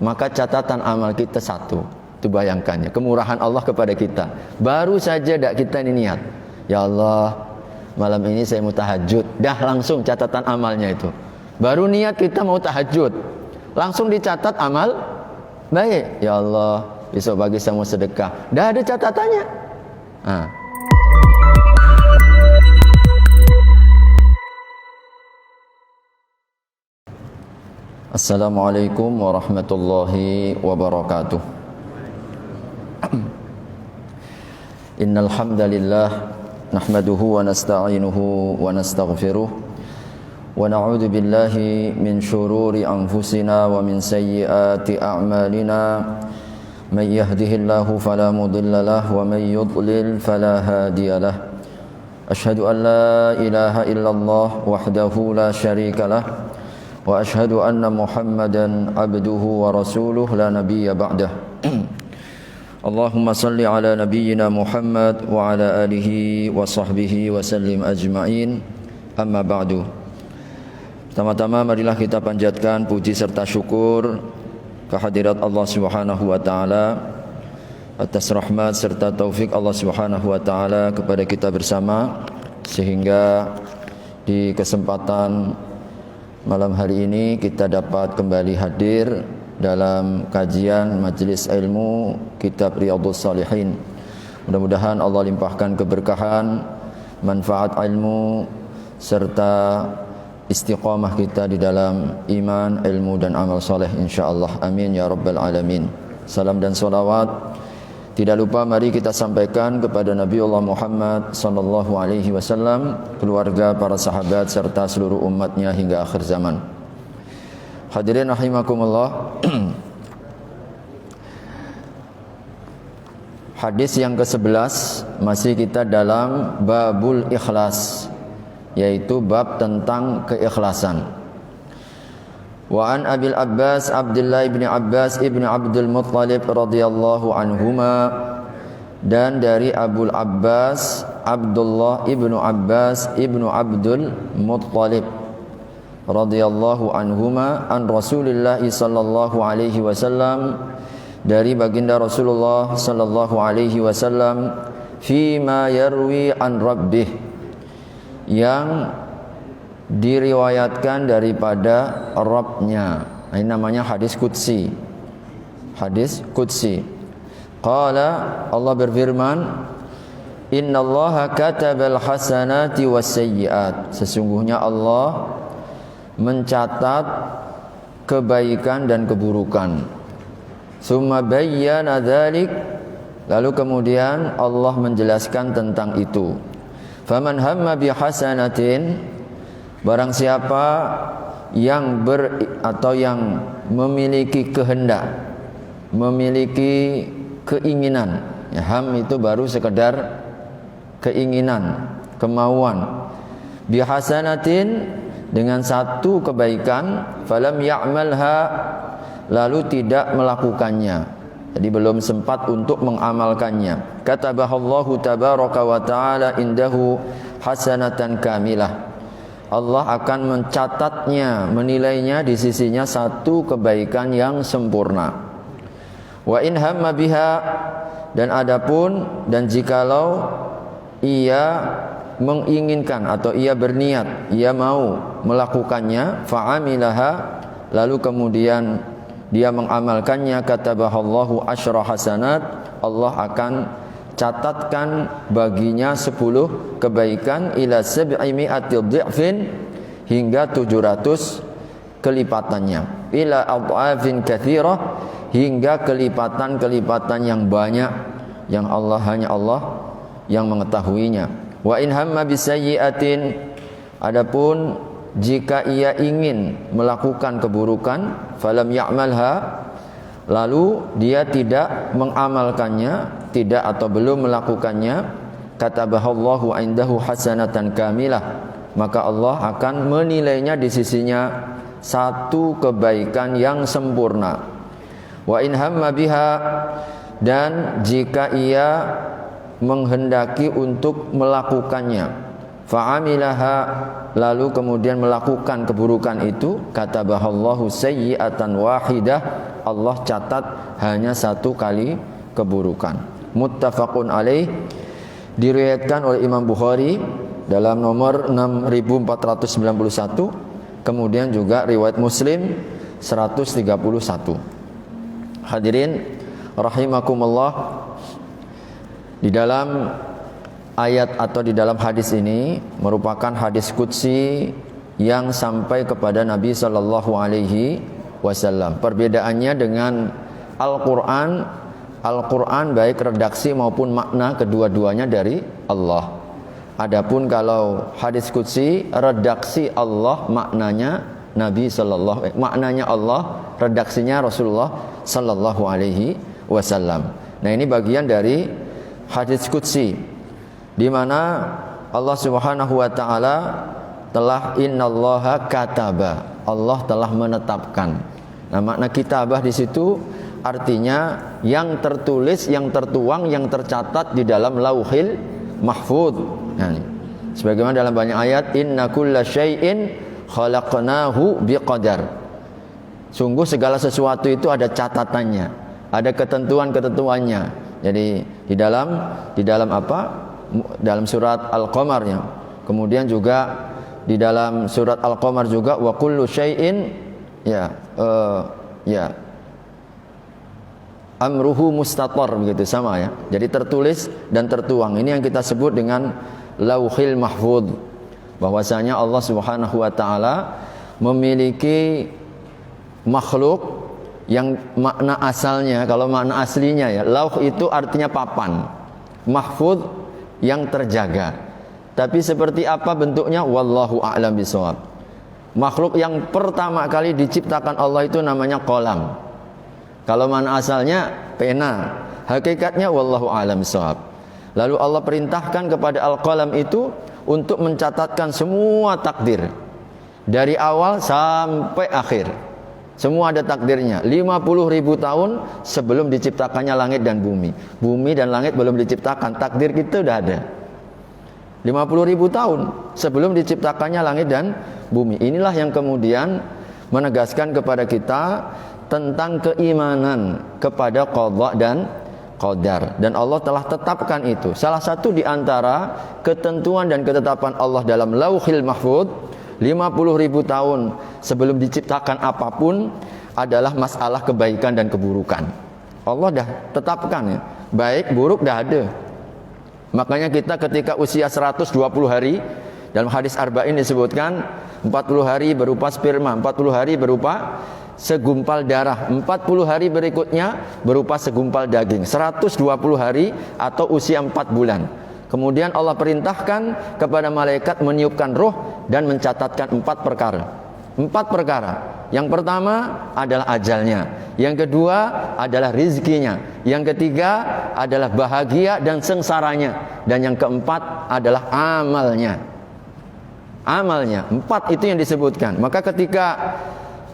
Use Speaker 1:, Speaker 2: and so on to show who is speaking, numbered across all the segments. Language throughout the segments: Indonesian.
Speaker 1: maka catatan amal kita 1. Itu bayangkannya, kemurahan Allah kepada kita. Baru saja kita ini niat, ya Allah, malam ini saya mau tahajud. Dah langsung catatan amalnya itu. Baru niat kita mau tahajud, langsung dicatat amal baik. Ya Allah, besok pagi saya mau sedekah. Dah ada catatannya. Assalamualaikum warahmatullahi wabarakatuh. Innal hamdalillah nahmaduhu wa nasta'inuhu wa nastaghfiruh wa na'udzu billahi min shururi anfusina wa min sayyiati a'malina may yahdihillahu fala mudilla lahu wa may yudlil fala hadiyalah. Ashhadu an la ilaha illallah wahdahu la syarika lah wa ashhadu anna Muhammadan abduhu wa rasuluh la nabiyya ba'dah. Allahumma salli ala nabiyyina Muhammad wa ala alihi wa sahbihi wa sallim ajma'in. Amma ba'du. Pertama-tama marilah kita panjatkan puji serta syukur kehadirat Allah Subhanahu wa taala atas rahmat serta taufik Allah Subhanahu wa taala kepada kita bersama, sehingga di kesempatan malam hari ini kita dapat kembali hadir dalam kajian majelis ilmu kitab Riyadhus Shalihin. Mudah-mudahan Allah limpahkan keberkahan, manfaat ilmu serta istiqamah kita di dalam iman, ilmu dan amal soleh insyaallah. Amin ya rabbal alamin. Salam dan salawat tidak lupa mari kita sampaikan kepada Nabiullah Muhammad sallallahu alaihi wasallam, keluarga, para sahabat serta seluruh umatnya hingga akhir zaman. Hadirin rahimakumullah. Hadis yang ke-11 masih kita dalam babul ikhlas, yaitu bab tentang keikhlasan. Wa an Abil Abbas Abdullah ibn Abbas ibn Abdul Muttalib radhiyallahu anhuma, dan dari Abul Abbas Abdullah ibn Abbas ibn Abdul Muttalib radhiyallahu anhuma an Rasulillah sallallahu alaihi wasallam, dari baginda Rasulullah sallallahu alaihi wasallam, fi ma yarwi an rabbih, yang diriwayatkan daripada Rabbnya. Ini namanya hadis qudsi. Hadis qudsi. Qala, Allah berfirman, innallaha katabal hasanati was sayyiat, sesungguhnya Allah mencatat kebaikan dan keburukan. Summa bayyana dzalik, lalu kemudian Allah menjelaskan tentang itu. Faman hamma bi hasanatin, barang siapa yang yang memiliki kehendak, memiliki keinginan. Ya, ham itu baru sekedar keinginan, kemauan. Bi hasanatin, dengan satu kebaikan, falam ya'malha, lalu tidak melakukannya, jadi belum sempat untuk mengamalkannya. Katabahallahu tabaraka wa ta'ala indahu hasanatan kamilah, Allah akan mencatatnya, menilainya di sisinya satu kebaikan yang sempurna. Wa in hamma biha, dan jikalau ia menginginkan atau ia berniat, ia mau melakukannya, fa'amilaha, lalu kemudian dia mengamalkannya, katabahallahu asyra hasanat, Allah akan catatkan baginya 10 kebaikan, ila 700 dhi'fin, hingga 700 kelipatannya, ila adhafin katsirah, hingga kelipatan-kelipatan yang banyak, yang hanya Allah yang mengetahuinya. Wa in hamma bisayyi'atin, adapun jika ia ingin melakukan keburukan, falam ya'malha, lalu dia tidak mengamalkannya, tidak atau belum melakukannya, katabahallahu indahu hasanatan kamilah, maka Allah akan menilainya di sisinya satu kebaikan yang sempurna. Wa in hamma biha, dan jika ia menghendaki untuk melakukannya, fa'amilaha, lalu kemudian melakukan keburukan itu, katabahallahu sayyi'atan wahidah, Allah catat hanya 1 kali keburukan. Muttafaqun alaih, diriwayatkan oleh Imam Bukhari dalam nomor 6491, kemudian juga riwayat Muslim 131. Hadirin rahimakumullah, di dalam ayat atau di dalam hadis ini merupakan hadis qudsi yang sampai kepada Nabi sallallahu alaihi wasallam. Perbedaannya dengan Al-Qur'an, Al-Qur'an baik redaksi maupun makna kedua-duanya dari Allah. Adapun kalau hadis qudsi, redaksi Allah, maknanya Nabi sallallahu, maknanya Allah, redaksinya Rasulullah sallallahu alaihi wasallam. Nah, ini bagian dari hadis qudsi di mana Allah Subhanahu wa taala telah, innallaha kataba, Allah telah menetapkan. Nah, makna kitabah di situ artinya yang tertulis, yang tertuang, yang tercatat di dalam lauhil mahfuz. Nah, sebagaimana dalam banyak ayat, inna kulla syai'in khalaqnahu biqadar. Sungguh segala sesuatu itu ada catatannya, ada ketentuan-ketentuannya. Jadi di dalam apa? Dalam surat Al-Qamar ya. Kemudian juga di dalam surat Al-Qamar juga wa kullu syai'in amruhu mustatar, begitu sama ya. Jadi tertulis dan tertuang. Ini yang kita sebut dengan lauhil mahfuz. Bahwasanya Allah Subhanahu wa taala memiliki makhluk yang makna asalnya, kalau makna aslinya ya, lauh itu artinya papan, mahfuz yang terjaga. Tapi seperti apa bentuknya, wallahu a'lam bishawab. Makhluk yang pertama kali diciptakan Allah itu namanya qalam. Kalau mana asalnya pena, hakikatnya wallahu a'lam bishawab. Lalu Allah perintahkan kepada al-qalam itu untuk mencatatkan semua takdir dari awal sampai akhir. Semua ada takdirnya. 50.000 tahun sebelum diciptakannya langit dan bumi. Bumi dan langit belum diciptakan, takdir kita udah ada. 50.000 tahun sebelum diciptakannya langit dan bumi. Inilah yang kemudian menegaskan kepada kita tentang keimanan kepada qadha dan qadar. Dan Allah telah tetapkan itu. Salah satu di antara ketentuan dan ketetapan Allah dalam lauhil mahfuz, 50.000 tahun sebelum diciptakan apapun adalah masalah kebaikan dan keburukan. Allah dah tetapkan ya. Baik buruk dah ada. Makanya kita ketika usia 120 hari, dalam hadis arba'in disebutkan 40 hari berupa sperma, 40 hari berupa segumpal darah, 40 hari berikutnya berupa segumpal daging, 120 hari atau usia 4 bulan. Kemudian Allah perintahkan kepada malaikat meniupkan roh dan mencatatkan 4 perkara. 4 perkara. Yang pertama adalah ajalnya, yang kedua adalah rizkinya, yang ketiga adalah bahagia dan sengsaranya, dan yang keempat adalah amalnya. Amalnya, 4 itu yang disebutkan. Maka ketika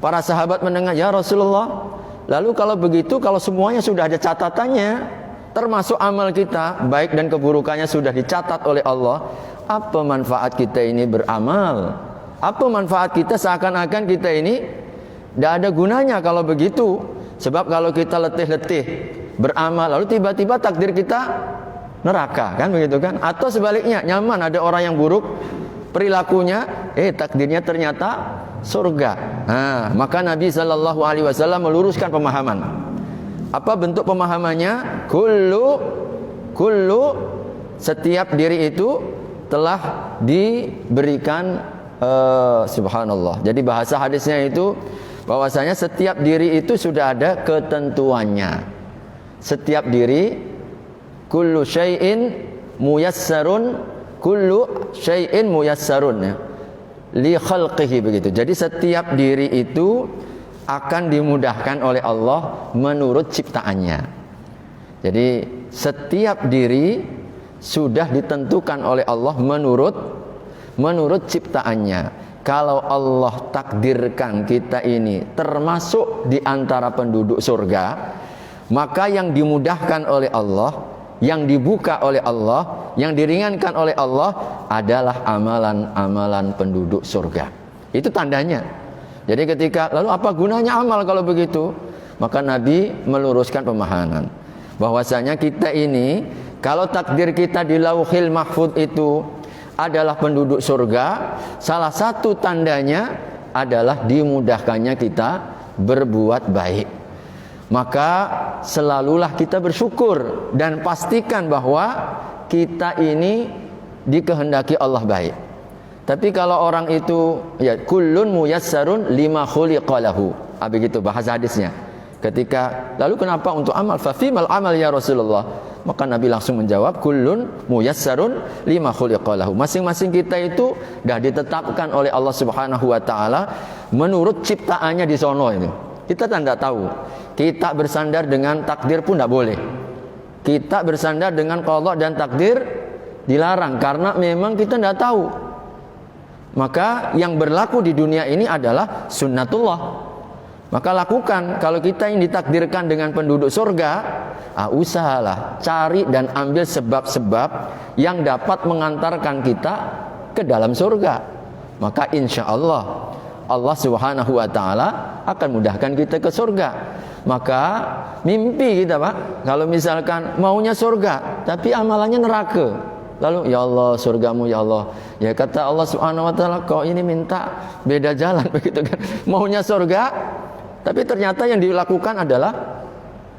Speaker 1: para sahabat mendengar, ya Rasulullah, lalu kalau begitu, kalau semuanya sudah ada catatannya, termasuk amal kita, baik dan keburukannya sudah dicatat oleh Allah, apa manfaat kita ini beramal? Apa manfaat kita seakan-akan kita ini tidak ada gunanya kalau begitu? Sebab kalau kita letih-letih beramal, lalu tiba-tiba takdir kita neraka, kan begitu kan? Atau sebaliknya, nyaman ada orang yang buruk perilakunya, takdirnya ternyata surga. Nah, maka Nabi sallallahu alaihi wasallam meluruskan pemahaman. Apa bentuk pemahamannya? Kullu setiap diri itu telah diberikan subhanallah. Jadi bahasa hadisnya itu bahwasanya setiap diri itu sudah ada ketentuannya. Setiap diri, kullu syai'in muyassarun, kullu syai'in muyassarun ya, li khalqihi, begitu. Jadi setiap diri itu akan dimudahkan oleh Allah menurut ciptaannya. Jadi setiap diri sudah ditentukan oleh Allah menurut ciptaannya. Kalau Allah takdirkan kita ini termasuk di antara penduduk surga, maka yang dimudahkan oleh Allah, yang dibuka oleh Allah, yang diringankan oleh Allah adalah amalan-amalan penduduk surga. Itu tandanya. Jadi ketika, lalu apa gunanya amal kalau begitu? Maka Nabi meluruskan pemahaman bahwasanya kita ini kalau takdir kita di Lauhil Mahfuz itu adalah penduduk surga, salah satu tandanya adalah dimudahkannya kita berbuat baik. Maka selalulah kita bersyukur dan pastikan bahwa kita ini dikehendaki Allah baik. Tapi kalau orang itu ya kullun muyassarun lima khuliqalahu, begitu bahasa hadisnya. Ketika lalu kenapa untuk amal? Fa fimal amal ya Rasulullah? Maka Nabi langsung menjawab, kullun muyassarun lima khuliqalahu. Masing-masing kita itu dah ditetapkan oleh Allah Subhanahu wa taala menurut ciptaannya di sono itu. Kita tidak tahu. Kita bersandar dengan takdir pun tidak boleh. Kita bersandar dengan qada dan takdir dilarang karena memang kita tidak tahu. Maka yang berlaku di dunia ini adalah sunnatullah. Maka lakukan. Kalau kita yang ditakdirkan dengan penduduk surga, usahalah cari dan ambil sebab-sebab yang dapat mengantarkan kita ke dalam surga. Maka insya Allah Allah Subhanahu wa taala akan mudahkan kita ke surga. Maka mimpi kita, Pak, kalau misalkan maunya surga tapi amalannya neraka, lalu ya Allah surgamu ya Allah, ya kata Allah Subhanahu wa taala, kau ini minta beda jalan begitu kan, maunya surga tapi ternyata yang dilakukan adalah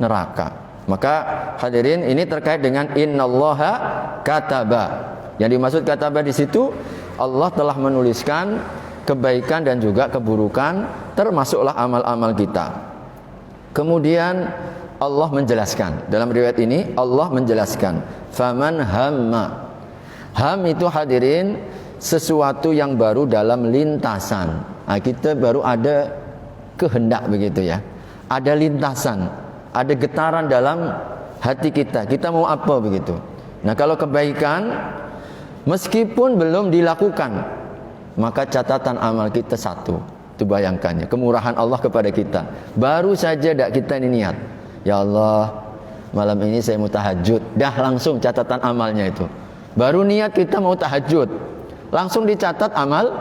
Speaker 1: neraka. Maka hadirin, ini terkait dengan innallaha kataba. Yang dimaksud kataba di situ, Allah telah menuliskan kebaikan dan juga keburukan, termasuklah amal-amal kita. Kemudian Allah menjelaskan, dalam riwayat ini Allah menjelaskan, faman hamma. Ham itu hadirin sesuatu yang baru dalam lintasan. Kita baru ada kehendak begitu ya, ada lintasan, ada getaran dalam hati kita, kita mau apa begitu. Nah kalau kebaikan meskipun belum dilakukan, maka catatan amal kita satu. Itu bayangkannya kemurahan Allah kepada kita. Baru saja kita ini niat, ya Allah malam ini saya mau tahajud, dah langsung catatan amalnya itu. Baru niat kita mau tahajud, langsung dicatat amal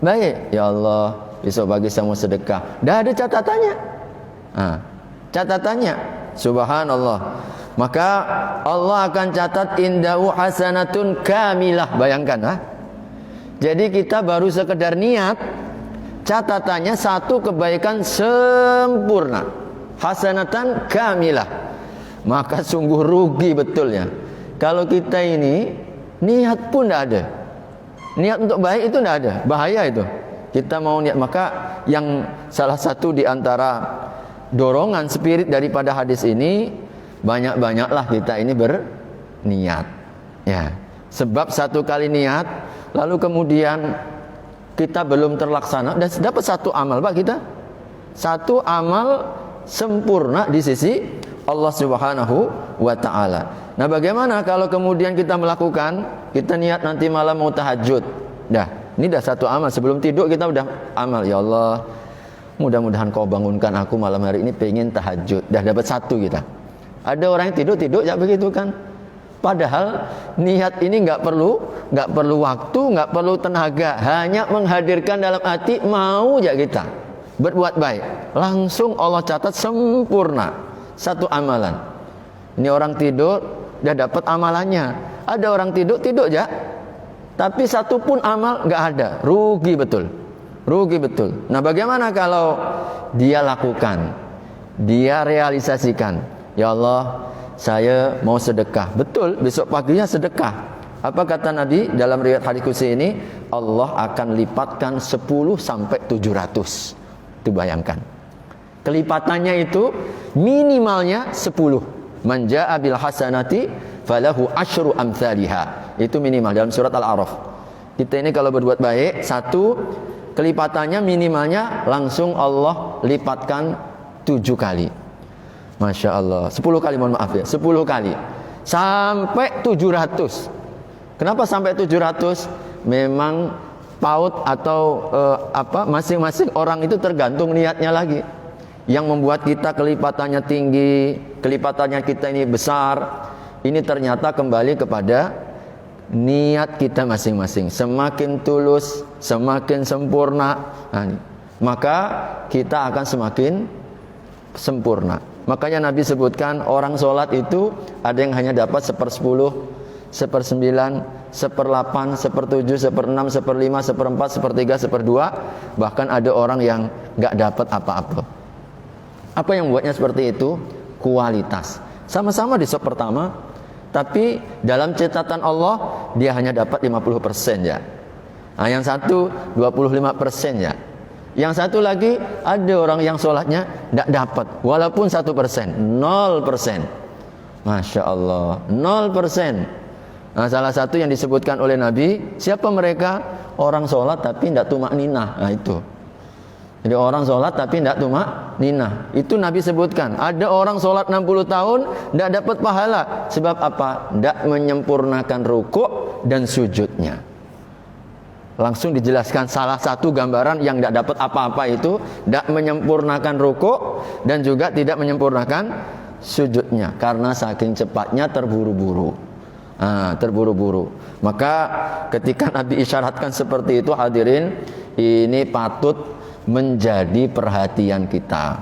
Speaker 1: baik. Ya Allah besok pagi saya mau sedekah, dah ada catatannya. Catatannya, subhanallah. Maka Allah akan catat indahu hasanatun kamilah. Bayangkan, jadi kita baru sekedar niat, catatannya satu kebaikan sempurna, hasanatan kamilah. Maka sungguh rugi betulnya kalau kita ini niat pun tidak ada, niat untuk baik itu tidak ada, bahaya itu. Kita mau niat. Maka yang salah satu di antara dorongan spirit daripada hadis ini, banyak-banyaklah kita ini berniat ya. Sebab satu kali niat lalu kemudian kita belum terlaksana dan dapat satu amal, Pak, kita satu amal sempurna di sisi Allah Subhanahu wa taala. Nah, bagaimana kalau kemudian kita melakukan, kita niat nanti malam mau tahajud. Ini dah satu amal, sebelum tidur kita udah amal, ya Allah mudah-mudahan kau bangunkan aku malam hari ini pengen tahajud. Dah dapat satu kita. Ada orang yang tidur ya begitu kan. Padahal niat ini nggak perlu waktu, nggak perlu tenaga, hanya menghadirkan dalam hati mau ya kita berbuat baik, langsung Allah catat sempurna satu amalan. Ini orang tidur dah dapat amalannya. Ada orang tidur ya, tapi satu pun amal nggak ada, rugi betul. Nah, bagaimana kalau dia lakukan, dia realisasikan, ya Allah saya mau sedekah, betul, besok paginya sedekah. Apa kata Nabi dalam riwayat hadis qudsi ini? Allah akan lipatkan 10 sampai 700. Itu bayangkan. Kelipatannya itu minimalnya 10. Man jaa bil hasanati falahu asyru amsalihha. Itu minimal dalam surat Al-A'raf. Kita ini kalau berbuat baik, satu kelipatannya minimalnya langsung Allah lipatkan 7 kali. Masya Allah, 10 kali, mohon maaf ya, 10 kali sampai 700. Kenapa sampai 700? Memang paut atau masing-masing orang itu tergantung niatnya lagi. Yang membuat kita kelipatannya tinggi, kelipatannya kita ini besar, ini ternyata kembali kepada niat kita masing-masing. Semakin tulus, semakin sempurna, maka kita akan semakin sempurna. Makanya Nabi sebutkan orang sholat itu ada yang hanya dapat 1/10, 1/9, 1/8, 1/7, 1/6, 1/5, 1/4, 1/3, 1/2. Bahkan ada orang yang nggak dapat apa-apa. Apa yang membuatnya seperti itu? Kualitas. Sama-sama di saf pertama, tapi dalam catatan Allah dia hanya dapat 50% ya. Nah, yang satu 25% ya. Yang satu lagi ada orang yang sholatnya tidak dapat walaupun 1%, 0%. Masya Allah, 0%. Nah, salah satu yang disebutkan oleh Nabi, siapa mereka? Orang sholat tapi tidak tumak ninah. Nah itu. Jadi orang sholat tapi tidak tumak ninah. Itu Nabi sebutkan. Ada orang sholat 60 tahun tidak dapat pahala. Sebab apa? Tidak menyempurnakan rukuk dan sujudnya. Langsung dijelaskan salah satu gambaran yang tidak dapat apa-apa itu tidak menyempurnakan rukuk dan juga tidak menyempurnakan sujudnya karena saking cepatnya terburu-buru. Terburu-buru. Maka ketika Nabi isyaratkan seperti itu, hadirin, ini patut menjadi perhatian kita.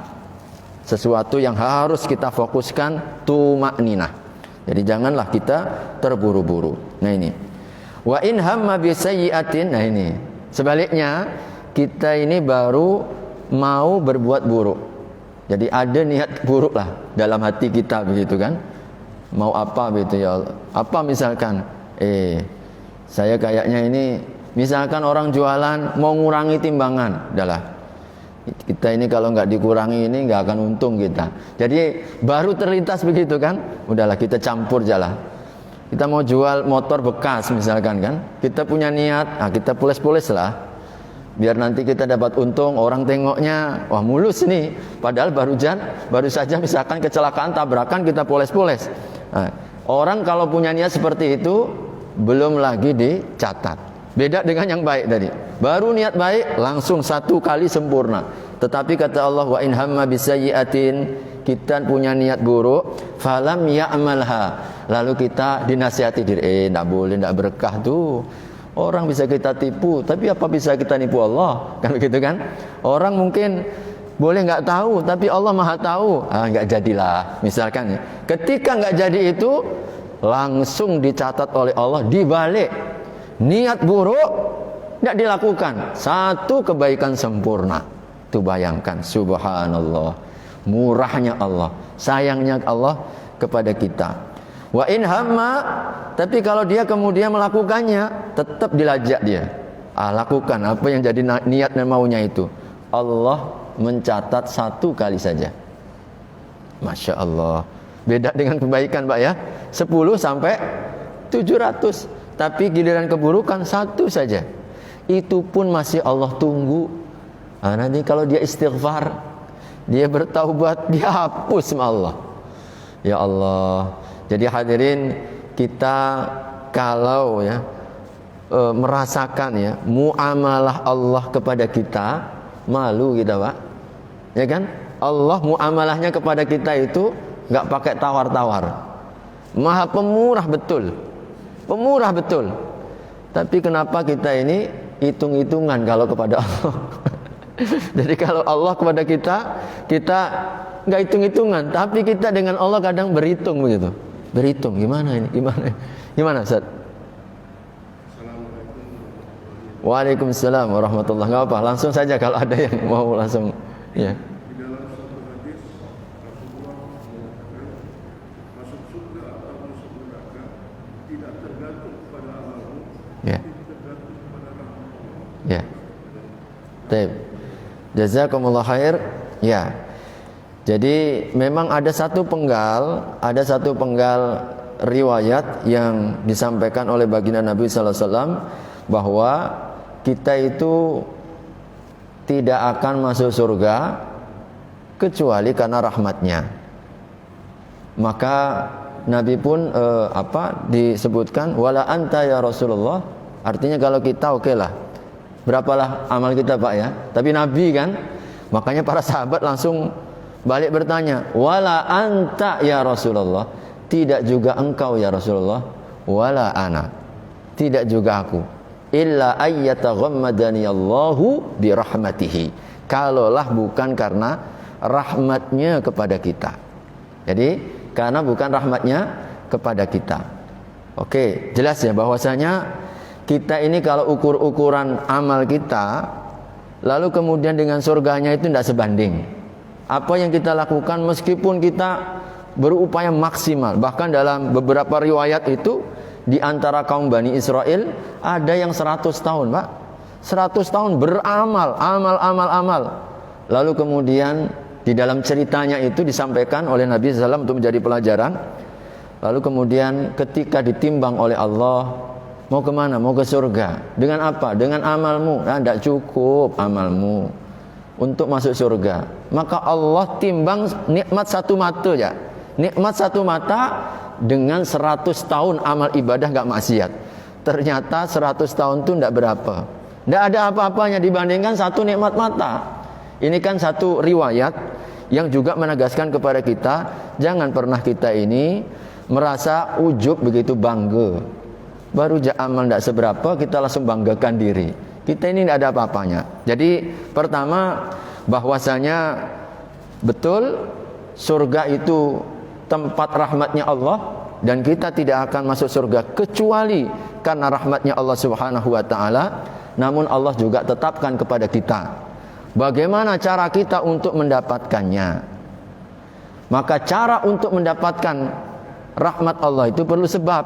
Speaker 1: Sesuatu yang harus kita fokuskan, tumakninah. Jadi janganlah kita terburu-buru. Nah ini. Wa in hamma bi sayyi'atin. Nah ini. Sebaliknya, kita ini baru mau berbuat buruk. Jadi ada niat buruk lah dalam hati kita begitu kan. Mau apa begitu ya Allah. Apa misalkan saya kayaknya ini misalkan orang jualan mau ngurangi timbangan. Udahlah. Kita ini kalau nggak dikurangi ini nggak akan untung kita. Jadi baru terlintas begitu kan. Udahlah kita campur jalan. Kita mau jual motor bekas misalkan kan, kita punya niat, kita pules-pules lah, biar nanti kita dapat untung, orang tengoknya, wah mulus nih, padahal baru saja misalkan kecelakaan, tabrakan, kita pules-pules. Nah, orang kalau punya niat seperti itu, belum lagi dicatat. Beda dengan yang baik tadi, baru niat baik, langsung satu kali sempurna. Tetapi kata Allah, wa in hamma bisayyi'atin, kita punya niat buruk, falam ya'malha, lalu kita dinasihati diri, tidak boleh, tidak berkah tuh. Orang bisa kita tipu, tapi apa bisa kita nipu Allah? Kan begitu kan? Orang mungkin boleh nggak tahu, tapi Allah Maha tahu. Nggak jadilah, misalkan. Ketika nggak jadi itu, langsung dicatat oleh Allah, dibalik. Niat buruk tidak dilakukan, satu kebaikan sempurna. Tuh bayangkan, subhanallah, murahnya Allah, sayangnya Allah kepada kita. Wa in hamma, tapi kalau dia kemudian melakukannya, tetap dilajak dia. Lakukan apa yang jadi niat dan maunya itu. Allah mencatat satu kali saja. Masya Allah. Beda dengan kebaikan Pak ya, 10 sampai 700. Tapi giliran keburukan satu saja. Itu pun masih Allah tunggu. Nanti kalau dia istighfar, dia bertaubat, dia hapus sama Allah. Ya Allah. Jadi hadirin, kita kalau ya merasakan ya muamalah Allah kepada kita, malu kita Pak. Ya kan? Allah muamalahnya kepada kita itu enggak pakai tawar-tawar. Maha pemurah betul. Pemurah betul. Tapi kenapa kita ini hitung-hitungan kalau kepada Allah? Jadi kalau Allah kepada kita, kita enggak hitung-hitungan, tapi kita dengan Allah kadang berhitung begitu. Berhitung gimana ini? Gimana Ustaz? Waalaikumsalam warahmatullahi wabarakatuh. Enggak apa, langsung saja kalau ada yang mau langsung ya.
Speaker 2: Di dalam satu hadis Rasulullah mengatakan masuk surga atau masuk neraka tidak tergantung pada amalmu, tapi tergantung pada rahmat Allah.
Speaker 1: Ya. Baik. Jazakumullah khair. Ya. Jadi memang ada satu penggal riwayat yang disampaikan oleh baginda Nabi sallallahu alaihi wasallam bahwa kita itu tidak akan masuk surga kecuali karena rahmatnya. Maka Nabi pun disebutkan wala anta ya Rasulullah, artinya kalau kita oke lah, berapalah amal kita Pak ya. Tapi Nabi kan, makanya para sahabat langsung balik bertanya, wala anta ya Rasulullah, tidak juga engkau ya Rasulullah, wala ana, tidak juga aku, illa ayyataghammadani Allahu birahmatihi, kalaulah bukan karena rahmatnya kepada kita. Jadi karena bukan rahmatnya kepada kita. Oke, jelas ya bahwasanya kita ini kalau ukur-ukuran amal kita, lalu kemudian dengan surganya itu tidak sebanding. Apa yang kita lakukan meskipun kita berupaya maksimal, bahkan dalam beberapa riwayat itu di antara kaum Bani Israel ada yang 100 tahun, Pak. 100 tahun beramal, amal. Lalu kemudian di dalam ceritanya itu disampaikan oleh Nabi SAW untuk menjadi pelajaran. Lalu kemudian ketika ditimbang oleh Allah, mau kemana? Mau ke surga. Dengan apa? Dengan amalmu. Nah, tidak cukup amalmu untuk masuk surga. Maka Allah timbang nikmat satu mata ya. Nikmat satu mata dengan 100 tahun amal ibadah gak maksiat. Ternyata 100 tahun itu tidak berapa. Tidak ada apa-apanya dibandingkan satu nikmat mata. Ini kan satu riwayat yang juga menegaskan kepada kita, jangan pernah kita ini merasa ujub begitu bangga. Baru amal tidak seberapa kita langsung banggakan diri. Kita ini tidak ada apa-apanya. Jadi pertama bahwasanya betul surga itu tempat rahmatnya Allah, dan kita tidak akan masuk surga kecuali karena rahmatnya Allah Subhanahu wa ta'ala. Namun Allah juga tetapkan kepada kita bagaimana cara kita untuk mendapatkannya. Maka cara untuk mendapatkan rahmat Allah itu perlu sebab.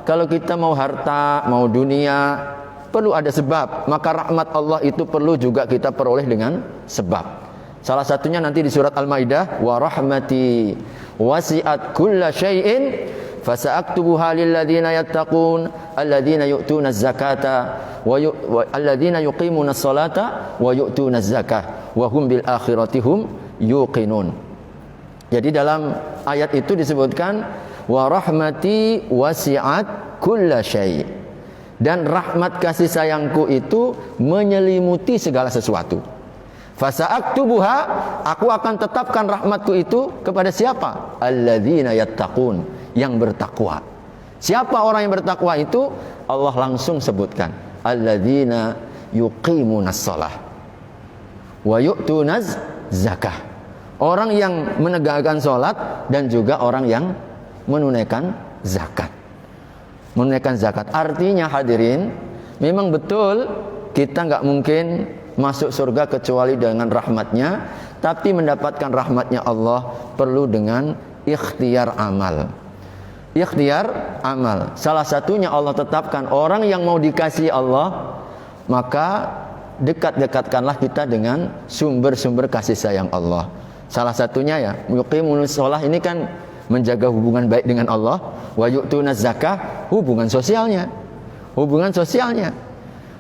Speaker 1: Kalau kita mau harta, mau dunia, perlu ada sebab. Maka rahmat Allah itu perlu juga kita peroleh dengan sebab. Salah satunya nanti di surat Al-Maidah, wa rahmati wasi'at kulla syai'in fasa'aktubuha lil ladzina yattaqun alladzina yu'tuna zakata wa alladzina yuqimuna sholata wa yu'tuna zakah wa hum bil akhirati hum yuqinun. Jadi dalam ayat itu disebutkan wa rahmati wasi'at kulla syai', dan rahmat kasih sayangku itu menyelimuti segala sesuatu. Fasa'aktubuha, aku akan tetapkan rahmatku itu kepada siapa? Alladzina yattaqun, yang bertakwa. Siapa orang yang bertakwa itu? Allah langsung sebutkan, alladzina yuqimunas shalah wa yu'tunaz zakah. Orang yang menegakkan salat dan juga orang yang menunaikan zakat. Menunaikan zakat artinya hadirin, memang betul kita enggak mungkin masuk surga kecuali dengan rahmatnya, tapi mendapatkan rahmatnya Allah perlu dengan ikhtiar amal. Ikhtiar amal. Salah satunya Allah tetapkan orang yang mau dikasihi Allah, maka dekat-dekatkanlah kita dengan sumber-sumber kasih sayang Allah. Salah satunya ya, yuqimunus shalah, ini kan menjaga hubungan baik dengan Allah, wa yu'tunaz zakah, hubungan sosialnya. Hubungan sosialnya.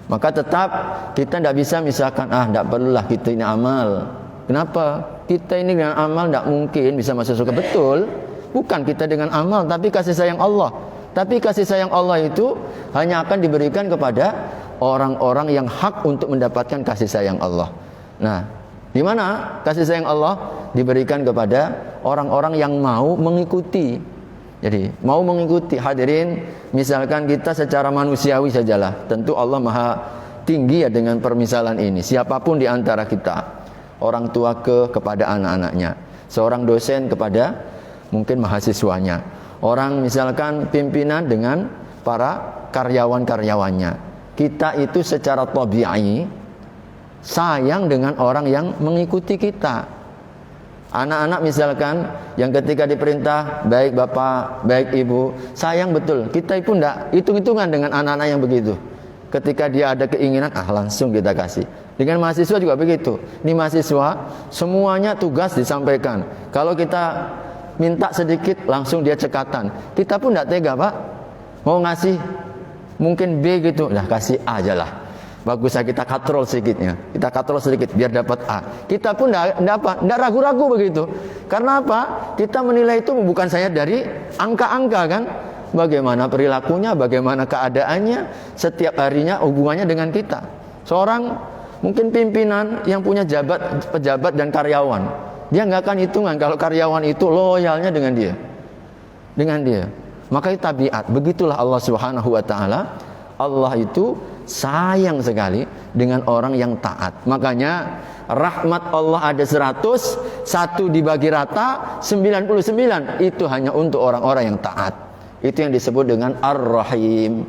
Speaker 1: Maka tetap kita tidak bisa misalkan, tidak perlulah kita ini amal. Kenapa? Kita ini dengan amal tidak mungkin bisa masuk surga. Betul, bukan kita dengan amal, tapi kasih sayang Allah. Tapi kasih sayang Allah itu hanya akan diberikan kepada orang-orang yang hak untuk mendapatkan kasih sayang Allah. Nah, di mana kasih sayang Allah? Diberikan kepada orang-orang yang mau mengikuti. Jadi mau mengikuti, hadirin, misalkan kita secara manusiawi sajalah, tentu Allah maha tinggi ya dengan permisalan ini. Siapapun di antara kita, orang tua kepada anak-anaknya, seorang dosen kepada mungkin mahasiswanya, orang misalkan pimpinan dengan para karyawan-karyawannya. Kita itu secara tabi'i sayang dengan orang yang mengikuti kita. Anak-anak misalkan yang ketika diperintah baik bapak, baik ibu, sayang betul. Kita pun tidak hitung-hitungan dengan anak-anak yang begitu. Ketika dia ada keinginan, langsung kita kasih. Dengan mahasiswa juga begitu. Ini mahasiswa, semuanya tugas disampaikan. Kalau kita minta sedikit, langsung dia cekatan. Kita pun tidak tega, Pak. Mau ngasih mungkin B gitu, kasih A aja lah. Bagusnya kita katrol sedikitnya. Kita katrol sedikit biar dapat A. Kita pun tidak ragu-ragu begitu. Karena apa? Kita menilai itu bukan saya dari angka-angka kan. Bagaimana perilakunya, bagaimana keadaannya, setiap harinya hubungannya dengan kita. Seorang mungkin pimpinan yang punya pejabat dan karyawan, dia nggak akan hitungan kalau karyawan itu loyalnya dengan dia. Dengan dia. Maka itu tabiat. Begitulah Allah Subhanahu wa ta'ala. Allah itu sayang sekali dengan orang yang taat. Makanya rahmat Allah ada 100, 1 dibagi rata 99, itu hanya untuk orang-orang yang taat. Itu yang disebut dengan Ar-Rahim.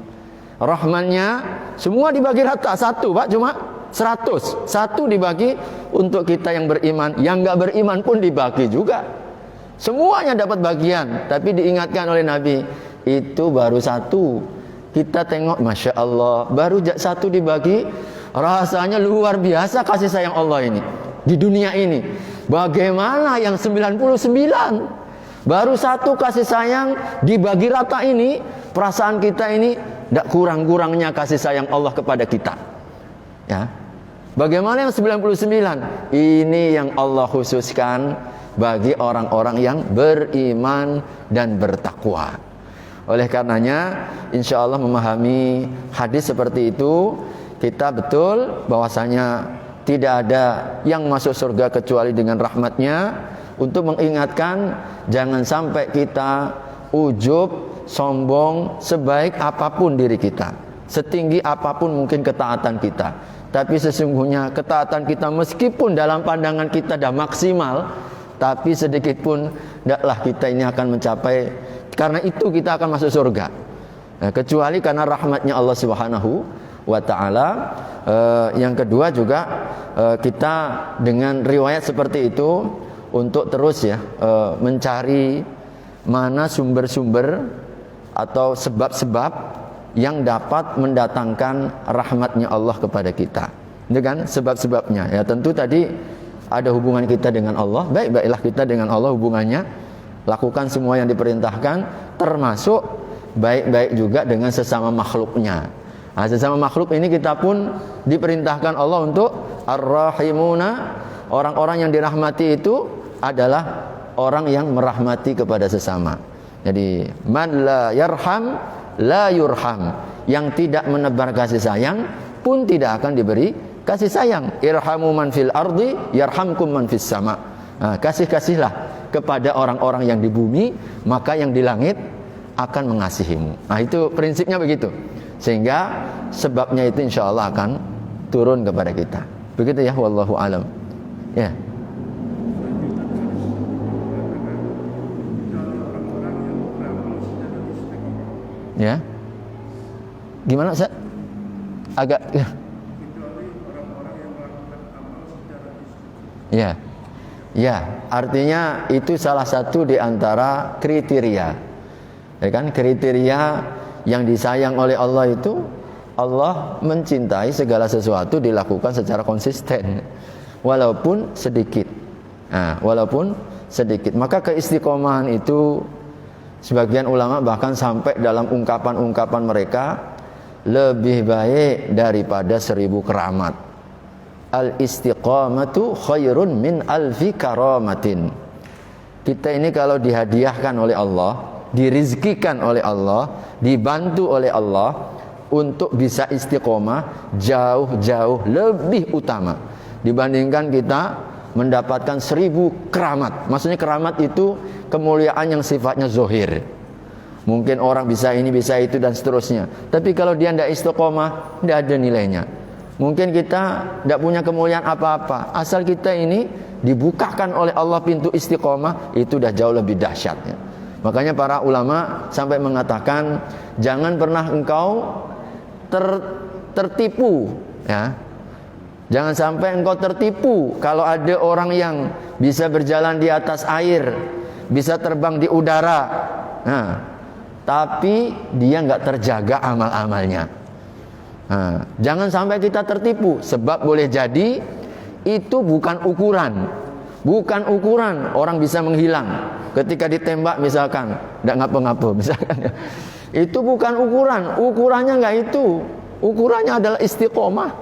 Speaker 1: Rahmannya semua dibagi rata 1, Pak, cuma 100. 1 dibagi untuk kita yang beriman, yang enggak beriman pun dibagi juga. Semuanya dapat bagian, tapi diingatkan oleh Nabi, itu baru 1. Kita tengok, Masya Allah, baru 1 dibagi, rasanya luar biasa kasih sayang Allah ini di dunia ini. Bagaimana yang 99? Baru 1 kasih sayang dibagi rata ini, perasaan kita ini tidak kurang-kurangnya kasih sayang Allah kepada kita. Ya. Bagaimana yang 99? Ini yang Allah khususkan bagi orang-orang yang beriman dan bertakwa. Oleh karenanya, insya Allah memahami hadis seperti itu, kita betul bahwasanya tidak ada yang masuk surga kecuali dengan rahmatnya. Untuk mengingatkan, jangan sampai kita ujub, sombong, sebaik apapun diri kita, setinggi apapun mungkin ketaatan kita, tapi sesungguhnya ketaatan kita meskipun dalam pandangan kita dah maksimal, tapi sedikit pun tidaklah kita ini akan mencapai, karena itu kita akan masuk surga. Nah, kecuali karena rahmatnya Allah Subhanahu wa ta'ala. Yang kedua juga, kita dengan riwayat seperti itu untuk terus mencari mana sumber-sumber atau sebab-sebab yang dapat mendatangkan rahmatnya Allah kepada kita. Itu kan sebab-sebabnya. Ya tentu tadi ada hubungan kita dengan Allah. Baik-baiklah kita dengan Allah hubungannya. Lakukan semua yang diperintahkan, termasuk baik-baik juga dengan sesama makhluknya. Nah, sesama makhluk ini kita pun diperintahkan Allah untuk Ar-Rahimuna. Orang-orang yang dirahmati itu adalah orang yang merahmati kepada sesama. Jadi man la yarham la yurham. Yang tidak menebar kasih sayang pun tidak akan diberi kasih sayang. Irhamu man fil ardi yarhamkum man fis sama. Nah, kasih-kasihlah kepada orang-orang yang di bumi, maka yang di langit akan mengasihimu. Nah, itu prinsipnya begitu. Sehingga sebabnya itu insya Allah akan turun kepada kita. Begitu ya, wallahu alam. Ya. Ya. Gimana, Ustaz? Agak ya. Ya, artinya itu salah satu di antara kriteria. Ya kan, kriteria yang disayang oleh Allah itu, Allah mencintai segala sesuatu dilakukan secara konsisten walaupun sedikit. Nah, walaupun sedikit. Maka keistiqomahan itu sebagian ulama bahkan sampai dalam ungkapan-ungkapan mereka, lebih baik daripada 1000 keramat. Al-istiqamatu khairun min alfi karamatin. Kita ini kalau dihadiahkan oleh Allah, dirizkikan oleh Allah, dibantu oleh Allah untuk bisa istiqomah, jauh-jauh lebih utama dibandingkan kita mendapatkan 1000 keramat. Maksudnya keramat itu kemuliaan yang sifatnya zohir. Mungkin orang bisa ini, bisa itu dan seterusnya. Tapi kalau dia tidak istiqomah, tidak ada nilainya. Mungkin kita tidak punya kemuliaan apa-apa, asal kita ini dibukakan oleh Allah pintu istiqomah, itu dah jauh lebih dahsyatnya. Makanya para ulama sampai mengatakan, jangan pernah engkau tertipu, ya. Jangan sampai engkau tertipu kalau ada orang yang bisa berjalan di atas air, bisa terbang di udara, nah, tapi dia nggak terjaga amal-amalnya. Nah, jangan sampai kita tertipu, sebab boleh jadi itu bukan ukuran. Bukan ukuran orang bisa menghilang ketika ditembak misalkan, tidak ngapa-ngapa misalkan. Itu bukan ukuran. Ukurannya nggak itu. Ukurannya adalah istiqomah.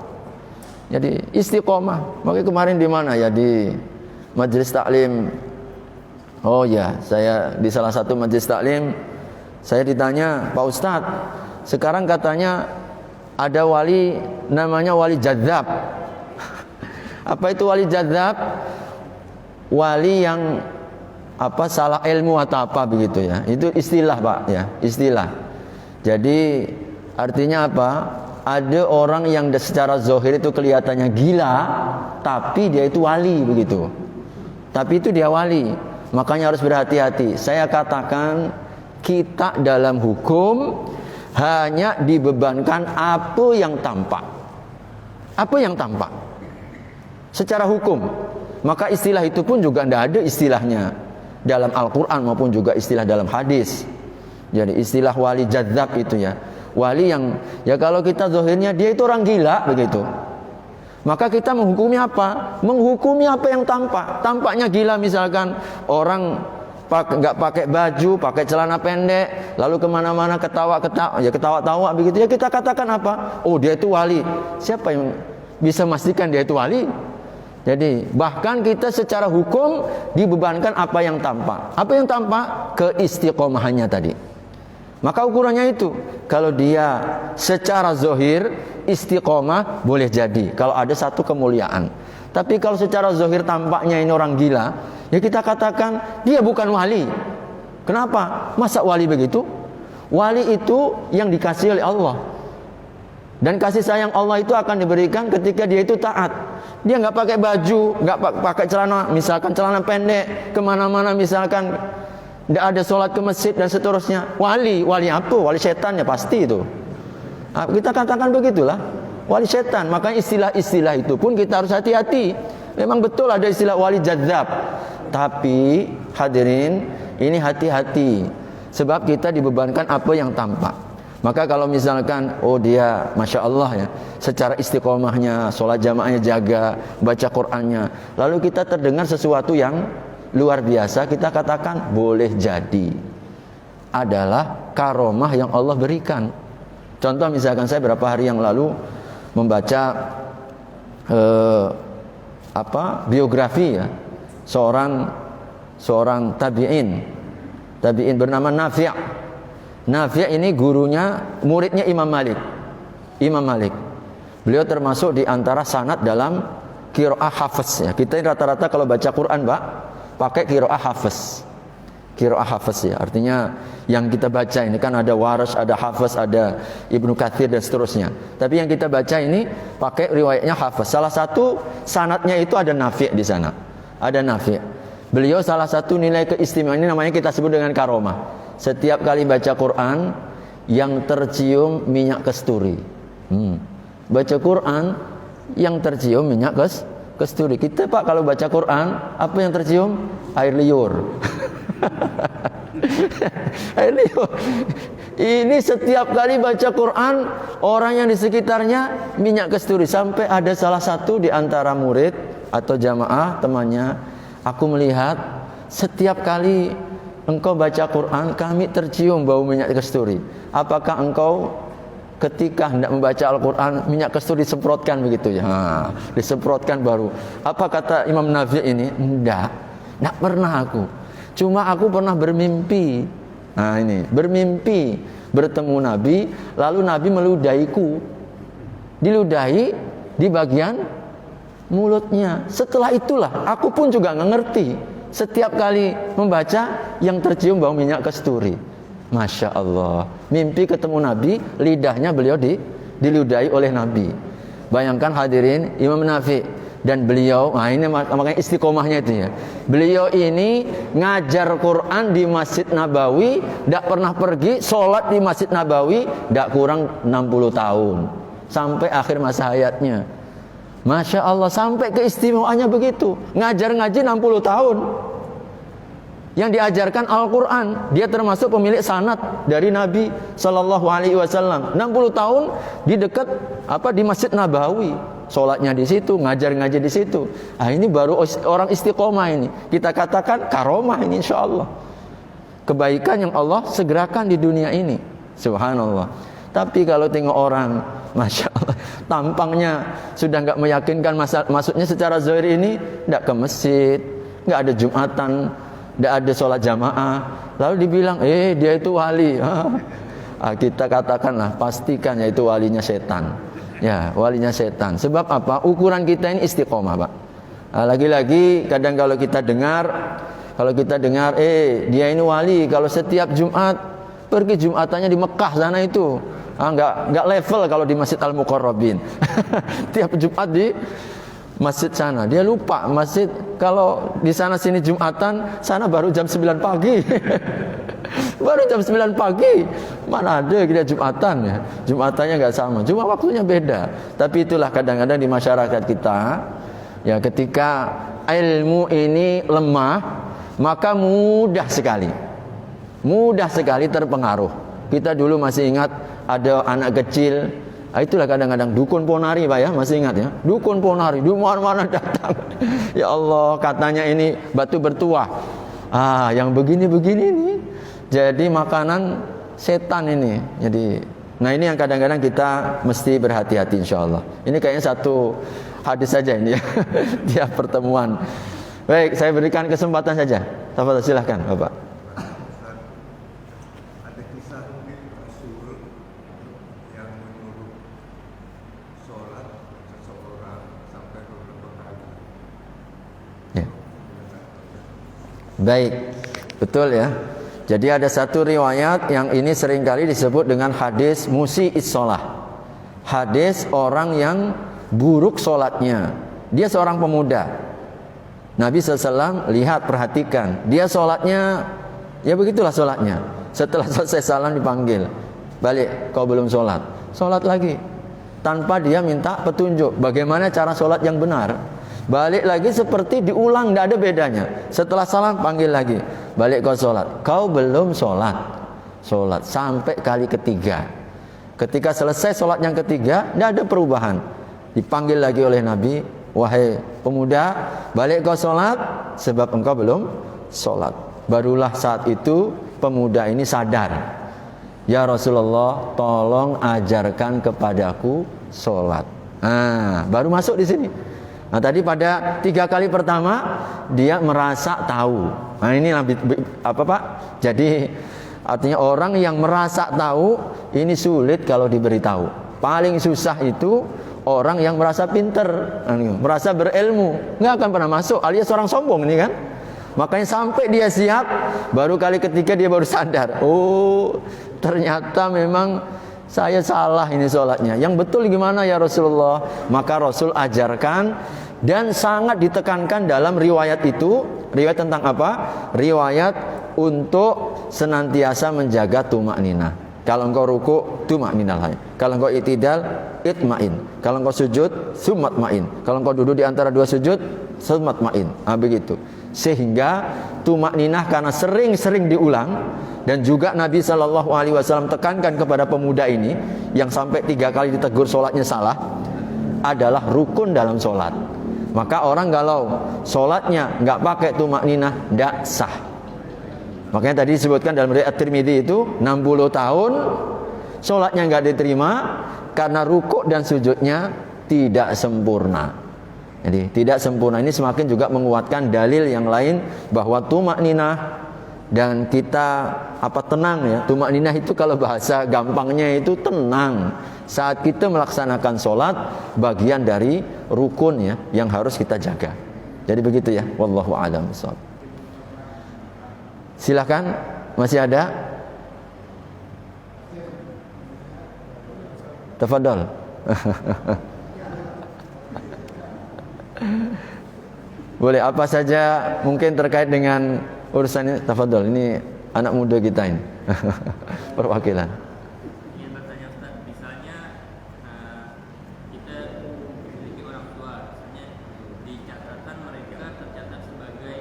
Speaker 1: Jadi istiqomah. Makanya kemarin di mana ya, di majelis taklim. Oh ya, saya di salah satu majelis taklim, saya ditanya, Pak Ustadz, sekarang katanya ada wali namanya wali jadzab. Apa itu wali jadzab? Wali yang apa, salah ilmu atau apa begitu ya. Itu istilah, Pak, ya, istilah. Jadi artinya apa? ada orang yang secara zahir itu kelihatannya gila, tapi dia itu wali begitu. Tapi itu dia wali. Makanya harus berhati-hati. Saya katakan kita dalam hukum hanya dibebankan apa yang tampak. Apa yang tampak secara hukum. Maka istilah itu pun juga tidak ada istilahnya dalam Al-Quran maupun juga istilah dalam hadis. Jadi istilah wali jadzab itu ya, wali yang ya kalau kita zahirnya dia itu orang gila begitu, maka kita menghukumi apa? Menghukumi apa yang tampak. Tampaknya gila, misalkan orang nggak pakai baju, pakai celana pendek, lalu kemana-mana ketawa-tawa begitu ya, kita katakan apa? Oh, dia itu wali. Siapa yang bisa memastikan dia itu wali? Jadi bahkan kita secara hukum dibebankan apa yang tampak. Apa yang tampak? Keistiqomahannya tadi. Maka ukurannya itu, kalau dia secara zahir istiqomah boleh jadi kalau ada satu kemuliaan. Tapi kalau secara zahir tampaknya ini orang gila, ya kita katakan dia bukan wali. Kenapa? Masa wali begitu? Wali itu yang dikasih oleh Allah. Dan kasih sayang Allah itu akan diberikan ketika dia itu taat. Dia nggak pakai baju, nggak pakai celana, misalkan celana pendek, kemana-mana misalkan. Tidak ada sholat ke masjid dan seterusnya. Wali apa? Wali setan ya pasti itu. Nah, kita katakan begitulah, wali setan. Makanya istilah-istilah itu pun kita harus hati-hati. Memang betul ada istilah wali jadzab. Tapi hadirin, ini hati-hati. Sebab kita dibebankan apa yang tampak. Maka kalau misalkan, oh dia Masya Allah ya, secara istiqomahnya, sholat jamaahnya jaga, baca Qur'annya, lalu kita terdengar sesuatu yang luar biasa, kita katakan boleh jadi adalah karomah yang Allah berikan. Contoh misalkan saya beberapa hari yang lalu membaca biografi ya seorang tabi'in bernama Nafi'. Nafi' ini gurunya, muridnya Imam Malik. Beliau termasuk di antara sanad dalam qiraah hafiz ya. Kita rata-rata kalau baca Quran, Pak, pakai qiraah hafiz ya, artinya yang kita baca ini kan ada Warash, ada Hafiz, ada Ibnu Katsir dan seterusnya. Tapi yang kita baca ini pakai riwayatnya Hafiz. Salah satu sanadnya itu ada Nafi' di sana. Ada Nafi'. Beliau salah satu nilai keistimewaan ini namanya kita sebut dengan karomah. Setiap kali baca Quran yang tercium minyak kasturi. Baca Quran yang tercium minyak kasturi. Kita Pak kalau baca Quran apa yang tercium? Air liur. Air liur. Ini setiap kali baca Quran orang yang di sekitarnya minyak kasturi. Sampai ada salah satu di antara murid atau jamaah temannya, aku melihat setiap kali engkau baca Quran kami tercium bau minyak kasturi. Apakah engkau ketika hendak membaca Al-Quran minyak kasturi disemprotkan begitu ya? Disemprotkan baru. Apa kata Imam Nafi' ini? Enggak pernah aku. Cuma aku pernah bermimpi. Nah ini, bermimpi bertemu Nabi, lalu Nabi meludahiku. Diludahi di bagian mulutnya. Setelah itulah aku pun juga nggak ngerti. Setiap kali membaca yang tercium bau minyak kasturi. Masya Allah. Mimpi ketemu Nabi, lidahnya beliau diludahi oleh Nabi. Bayangkan hadirin, Imam Nafi' dan beliau, nah ini makanya istiqomahnya itu ya. Beliau ini ngajar Quran di Masjid Nabawi, tidak pernah pergi sholat di Masjid Nabawi, tidak kurang 60 tahun sampai akhir masa hayatnya. Masya Allah, sampai keistimewaannya begitu. Ngajar ngaji 60 tahun. Yang diajarkan Al-Quran, dia termasuk pemilik sanad dari Nabi Sallallahu Alaihi Wasallam. 60 tahun di dekat di Masjid Nabawi, sholatnya di situ, ngajar ngaji di situ. Ah ini baru orang istiqomah ini. Kita katakan karomah ini, insya Allah. Kebaikan yang Allah segerakan di dunia ini, subhanallah. Tapi kalau tengok orang, masya Allah, tampangnya sudah nggak meyakinkan maksudnya secara zahir ini, nggak ke masjid, nggak ada Jumatan, nggak ada sholat jamaah, lalu dibilang dia itu wali. Kita katakanlah, pastikan yaitu walinya setan. Ya, walinya setan. Sebab apa? Ukuran kita ini istiqomah, Pak. Lagi-lagi kadang kalau kita dengar dia ini wali, kalau setiap Jumat pergi Jumatannya di Mekah sana itu, Nggak level kalau di Masjid Al-Muqarrabin. Tiap Jumat di masjid sana. Dia lupa masjid kalau di sana sini Jumatan, sana baru jam 9 pagi. Baru jam 9 pagi. Mana ada kita Jumatan ya. Jumatannya nggak sama. Cuma waktunya beda. Tapi itulah kadang-kadang di masyarakat kita, ya ketika ilmu ini lemah, maka mudah sekali terpengaruh. Kita dulu masih ingat ada anak kecil. Itulah kadang-kadang dukun ponari, Pak ya, masih ingat ya? Dukun ponari, di mana-mana datang. Ya Allah, katanya ini batu bertuah. Yang begini-begini nih. Jadi makanan setan ini. Jadi, nah ini yang kadang-kadang kita mesti berhati-hati insyaallah. Ini kayaknya satu hadis saja ini ya. Tiap pertemuan. Baik, saya berikan kesempatan saja. Tafadhol, silahkan, Bapak.
Speaker 2: Ada kisah mungkin Rasul yang menyuruh sholat seseorang sampai beberapa kali.
Speaker 1: Ya. Baik, betul ya. Jadi ada satu riwayat yang ini seringkali disebut dengan hadis musi'is sholah. Hadis orang yang buruk sholatnya. Dia seorang pemuda. Nabi SAW lihat, perhatikan. Dia sholatnya, ya begitulah sholatnya. Setelah selesai salam dipanggil. Balik, kau belum sholat. Sholat lagi. Tanpa dia minta petunjuk. Bagaimana cara sholat yang benar. Balik lagi seperti diulang, tidak ada bedanya. Setelah salam panggil lagi. Balik kau sholat. Kau belum sholat. Sholat sampai kali ketiga. Ketika selesai sholat yang ketiga, tidak ada perubahan. Dipanggil lagi oleh Nabi. Wahai pemuda, balik kau sholat sebab engkau belum sholat. Barulah saat itu pemuda ini sadar. Ya Rasulullah, tolong ajarkan kepadaku sholat. Baru masuk di sini. Nah tadi pada 3 kali pertama dia merasa tahu. Nah ini apa Pak? Jadi artinya orang yang merasa tahu ini sulit kalau diberitahu. Paling susah itu orang yang merasa pinter, merasa berilmu, nggak akan pernah masuk. Alias orang sombong ini kan. Makanya sampai dia siap, baru kali ketiga dia baru sadar. Oh, ternyata memang saya salah ini sholatnya. Yang betul gimana ya Rasulullah? Maka Rasul ajarkan dan sangat ditekankan dalam riwayat itu. Riwayat tentang apa? Riwayat untuk senantiasa menjaga tumakninah. Kalau engkau ruku, tumakninah. Kalau engkau itidal, itmain. Kalau engkau sujud, sumatmain. Kalau engkau duduk di antara 2 sujud, sumatmain. Begitu. Sehingga tumakninah karena sering-sering diulang, dan juga Nabi SAW tekankan kepada pemuda ini yang sampai 3 kali ditegur sholatnya salah, adalah rukun dalam sholat. Maka orang kalau sholatnya nggak pakai tumakninah, tidak sah. Makanya tadi disebutkan dalam riwayat At-Tirmidzi itu 60 tahun sholatnya nggak diterima karena rukuk dan sujudnya tidak sempurna. Jadi tidak sempurna ini semakin juga menguatkan dalil yang lain bahwa tumakninah dan kita tenang ya. Tumakninah itu kalau bahasa gampangnya itu tenang. Saat kita melaksanakan sholat, bagian dari rukun ya yang harus kita jaga. Jadi begitu ya. Wallahu a'lam bishawab. Silakan, masih ada? Tafadhol. Boleh apa saja mungkin terkait dengan urusan ini. Tafadhol, ini anak muda kita ini. Perwakilan.
Speaker 3: Ingin bertanya Ustaz, misalnya kita memiliki orang tua, misalnya di catatan mereka tercatat sebagai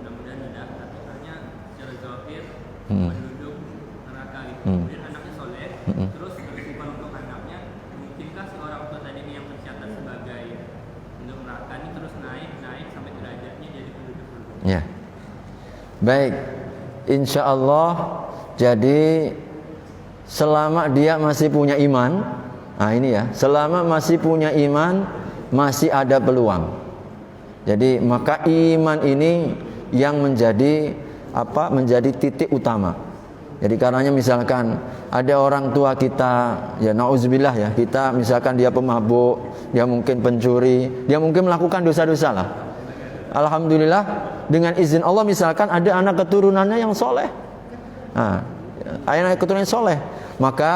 Speaker 3: mudah-mudahan tidak, tapi misalnya secara zahir penduduk neraka gitu. Kemudian anaknya soleh, terus berkesimpulan untuk anaknya, mungkinkah si orang tua tadi yang tercatat sebagai penduduk neraka ini terus naik sampai derajatnya jadi penduduk surga?
Speaker 1: Ya. Baik. Insya Allah. Jadi selama dia masih punya iman, ini ya, selama masih punya iman, masih ada peluang. Jadi maka iman ini yang menjadi menjadi titik utama. Jadi karenanya misalkan ada orang tua kita, ya nauzubillah ya, kita misalkan dia pemabuk, dia mungkin pencuri, dia mungkin melakukan dosa-dosa lah. Alhamdulillah dengan izin Allah misalkan ada anak keturunannya yang soleh. Anak keturunannya soleh. Maka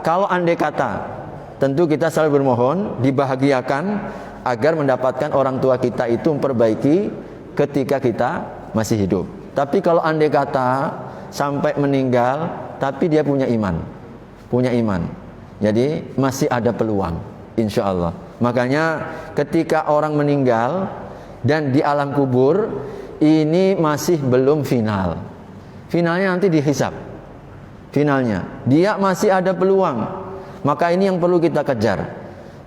Speaker 1: kalau andai kata, tentu kita selalu bermohon dibahagiakan agar mendapatkan orang tua kita itu memperbaiki ketika kita masih hidup. Tapi kalau andai kata sampai meninggal tapi dia punya iman, jadi masih ada peluang, insya Allah. Makanya ketika orang meninggal dan di alam kubur, ini masih belum final. Finalnya nanti dihisab. Finalnya dia masih ada peluang. Maka ini yang perlu kita kejar.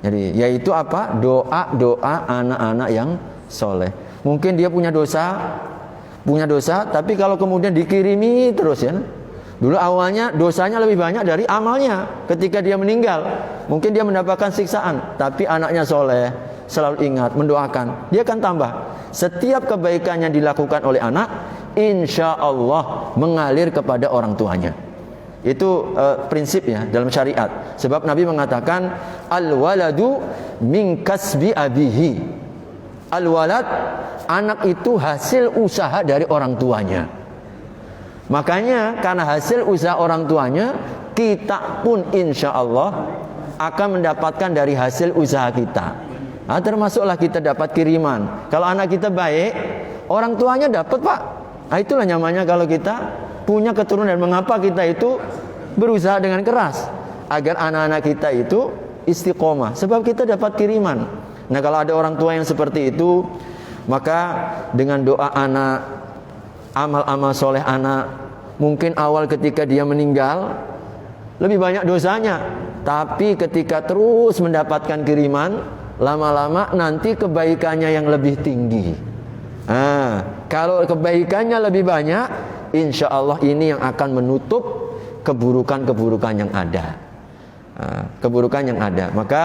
Speaker 1: Jadi yaitu apa? Doa anak-anak yang soleh. Mungkin dia punya dosa, tapi kalau kemudian dikirimi terus ya. Dulu awalnya dosanya lebih banyak dari amalnya. Ketika dia meninggal, mungkin dia mendapatkan siksaan, tapi anaknya soleh, selalu ingat, mendoakan, dia akan tambah. Setiap kebaikan yang dilakukan oleh anak, insya Allah mengalir kepada orang tuanya. Itu prinsipnya dalam syariat. Sebab Nabi mengatakan al-waladu min kasbi abihi. Al-walad, anak itu hasil usaha dari orang tuanya. Makanya karena hasil usaha orang tuanya, kita pun insya Allah akan mendapatkan dari hasil usaha kita. Nah, termasuklah kita dapat kiriman. Kalau anak kita baik, orang tuanya dapat, Pak. Nah, itulah namanya kalau kita punya keturunan. Mengapa kita itu berusaha dengan keras agar anak-anak kita itu istiqomah? Sebab kita dapat kiriman. Nah, kalau ada orang tua yang seperti itu, maka dengan doa anak, amal-amal soleh anak, mungkin awal ketika dia meninggal lebih banyak dosanya, tapi ketika terus mendapatkan kiriman, lama-lama nanti kebaikannya yang lebih tinggi. Kalau kebaikannya lebih banyak, insya Allah ini yang akan menutup keburukan-keburukan yang ada. Maka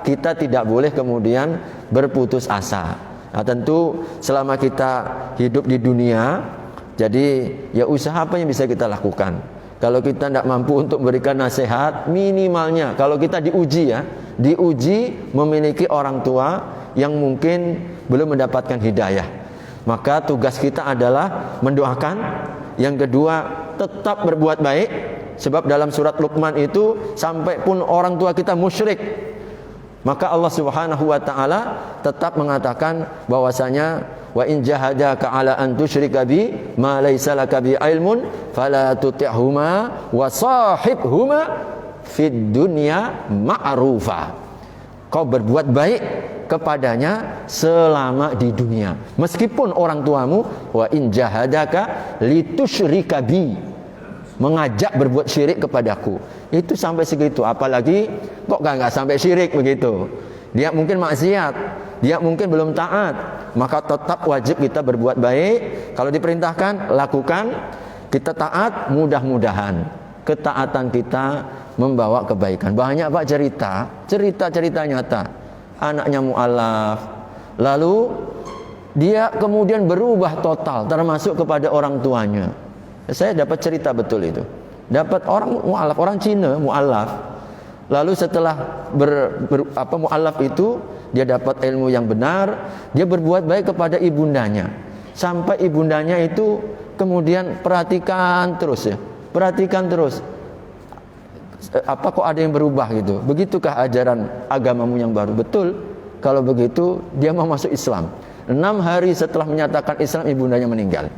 Speaker 1: kita tidak boleh kemudian berputus asa. Nah, tentu selama kita hidup di dunia, jadi ya usaha apa yang bisa kita lakukan. Kalau kita tidak mampu untuk memberikan nasihat, minimalnya kalau kita diuji memiliki orang tua yang mungkin belum mendapatkan hidayah, maka tugas kita adalah mendoakan. Yang kedua, tetap berbuat baik. Sebab dalam surat Luqman itu, sampai pun orang tua kita musyrik, maka Allah Subhanahu wa taala tetap mengatakan bahwasanya wa in jahadaka ala an tusyrika bi ma laysa laka bi ilmun fala tuti'huma wa sahibhuma fid dunya ma'rufa. Kau berbuat baik kepadanya selama di dunia, meskipun orang tuamu wa in jahadaka litusyrika bi, mengajak berbuat syirik kepadaku, itu sampai segitu. Apalagi kok nggak sampai syirik begitu, dia mungkin maksiat, dia mungkin belum taat, maka tetap wajib kita berbuat baik. Kalau diperintahkan, lakukan. Kita taat, mudah-mudahan ketaatan kita membawa kebaikan. Banyak Pak cerita nyata. Anaknya mu'alaf, lalu dia kemudian berubah total, termasuk kepada orang tuanya. Saya dapat cerita betul itu. Dapat orang mu'alaf, orang Cina mu'alaf. Lalu setelah mu'alaf itu, dia dapat ilmu yang benar, dia berbuat baik kepada ibundanya. Sampai ibundanya itu kemudian perhatikan terus. Apa kok ada yang berubah gitu? Begitukah ajaran agamamu yang baru? Betul. Kalau begitu, dia mau masuk Islam. 6 hari setelah menyatakan Islam, ibundanya meninggal.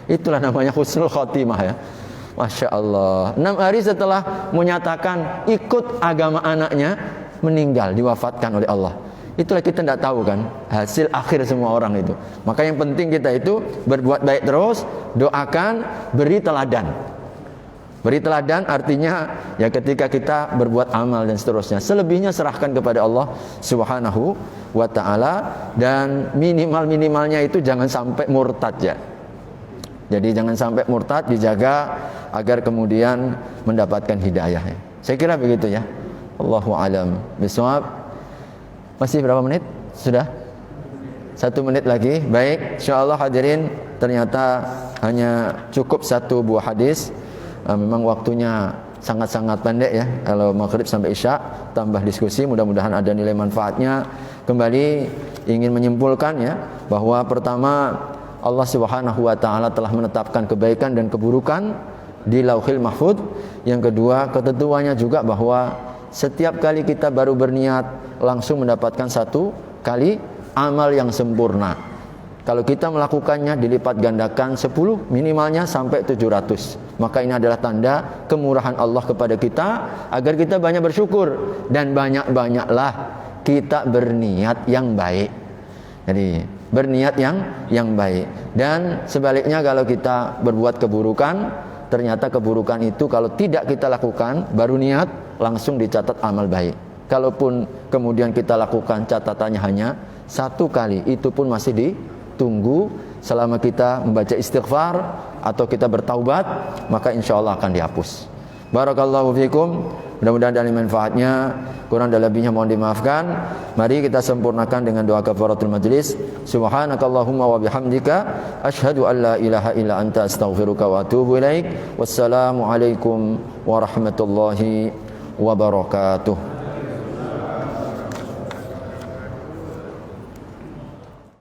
Speaker 1: Itulah namanya husnul khotimah ya. Masya Allah. 6 hari setelah menyatakan ikut agama anaknya, meninggal, diwafatkan oleh Allah. Itulah kita tidak tahu kan, hasil akhir semua orang itu. Maka yang penting kita itu berbuat baik terus, doakan, beri teladan. Beri teladan artinya ya ketika kita berbuat amal dan seterusnya. Selebihnya serahkan kepada Allah Subhanahu wa ta'ala. Dan minimalnya itu jangan sampai murtad ya. Jadi jangan sampai murtad, dijaga agar kemudian mendapatkan hidayah ya. Saya kira begitu ya. Allahu a'lam bishawab. Masih berapa menit? Sudah? 1 menit lagi. Baik, insyaallah hadirin, ternyata hanya cukup 1 buah hadis. Memang waktunya sangat-sangat pendek ya. Kalau maghrib sampai isya tambah diskusi, mudah-mudahan ada nilai manfaatnya. Kembali ingin menyimpulkan ya, bahwa pertama Allah Subhanahu wa taala telah menetapkan kebaikan dan keburukan di Lauhil Mahfuz. Yang kedua, ketentuannya juga bahwa setiap kali kita baru berniat langsung mendapatkan satu kali amal yang sempurna. Kalau kita melakukannya dilipat gandakan 10, minimalnya sampai 700. Maka ini adalah tanda kemurahan Allah kepada kita agar kita banyak bersyukur dan banyak-banyaklah kita berniat yang baik. Jadi berniat yang baik. Dan sebaliknya kalau kita berbuat keburukan, ternyata keburukan itu kalau tidak kita lakukan, baru niat langsung dicatat amal baik. Kalaupun kemudian kita lakukan catatannya hanya satu kali, itu pun masih ditunggu selama kita membaca istighfar atau kita bertaubat, maka insya Allah akan dihapus. Barakallahu fikum. Mudah-mudahan dari manfaatnya. Kurang dan lebihnya mohon dimaafkan. Mari kita sempurnakan dengan doa kafaratul majlis. Subhanakallahumma wa bihamdika asyhadu an la ilaha illa anta astaghfiruka wa atubu ilaik. Wassalamu alaikum warahmatullahi wabarakatuh.